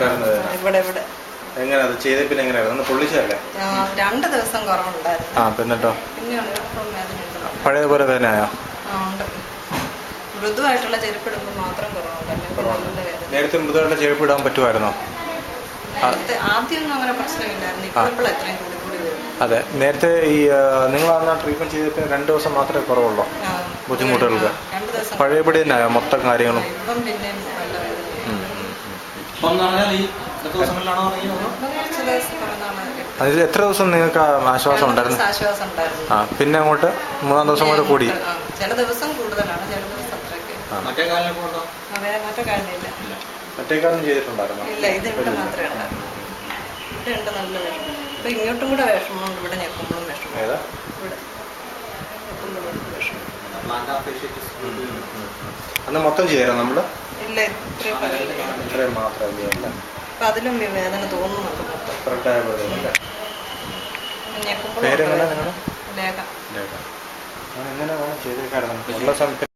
ഉണ്ടായിരുന്നത്? എങ്ങനെ അത് ചെയ്ത പിന്നെ എങ്ങനെയായിരുന്നു? പൊള്ളിച്ചതല്ലേ? 2 ദിവസം കുറവുണ്ടായിരുന്നു. പിന്നെട്ടോ? പിന്നെ പഴയതുപോലെ വേദനയായോ? മൃദുവായിട്ടുള്ള ചെരുപ്പിടുമ്പോൾ മാത്രം കുറവുണ്ട്. നേരത്തെ മൃദുവായിട്ടുള്ള ചെരുപ്പ് ഇടാൻ പറ്റുമായിരുന്നോ? ആദ്യമൊന്നും അങ്ങനെ പ്രശ്നമില്ലായിരുന്നു. ഇപ്പോൾ എത്രയും കൂടി വരും. അതെ, നേരത്തെ ഈ നിങ്ങൾ അന്ന് ട്രീറ്റ്മെന്റ് ചെയ്തിട്ട് 2 ദിവസം മാത്രമേ കുറവുള്ളൂ ബുദ്ധിമുട്ടുകൾക്ക്? പഴയപടി തന്നെയായോ മൊത്തം കാര്യങ്ങളും? ഇപ്പം പിന്നെ അതിൽ എത്ര ദിവസം നിങ്ങൾക്ക് ആശ്വാസം ഉണ്ടായിരുന്നു? ആശ്വാസം ഉണ്ടായിരുന്നു. പിന്നെ അങ്ങോട്ട് 3-ാം ദിവസം വരെ കൂടി? ചില ദിവസം കൂടുതലാണ്, ചില ദിവസം അത്രയ്ക്ക്. മറ്റേ കാലിനില്ല. മറ്റേ കാലം ചെയ്തിട്ടുണ്ടായിരുന്നു? ഇല്ല, ഇത് ഇവിടെ മാത്രമേ ഉണ്ടായിരുന്നു. ഇവിടെ ഉണ്ട് നല്ല വിഷമം. ഇപ്പം ഇങ്ങോട്ടും കൂടെ വിഷമമുണ്ട്. ഇവിടെ ഞെക്കുമ്പോഴും വിഷമം. ഏതാ? ഇവിടെ ഞെക്കുമ്പോഴും വിഷമം. അന്ന് മൊത്തം ചെയ്യാറോ നമ്മള്? ഇല്ല, ഇത്രയും മാത്രമേ ചെയ്യല്ല. അപ്പം അതിലും വേദന തോന്നുന്നുണ്ട് മൊത്തം. പേരെങ്ങനെ? ലേഖ. എങ്ങനെ ചെയ്തേക്കായിരുന്നു ഉള്ള സമയത്ത്?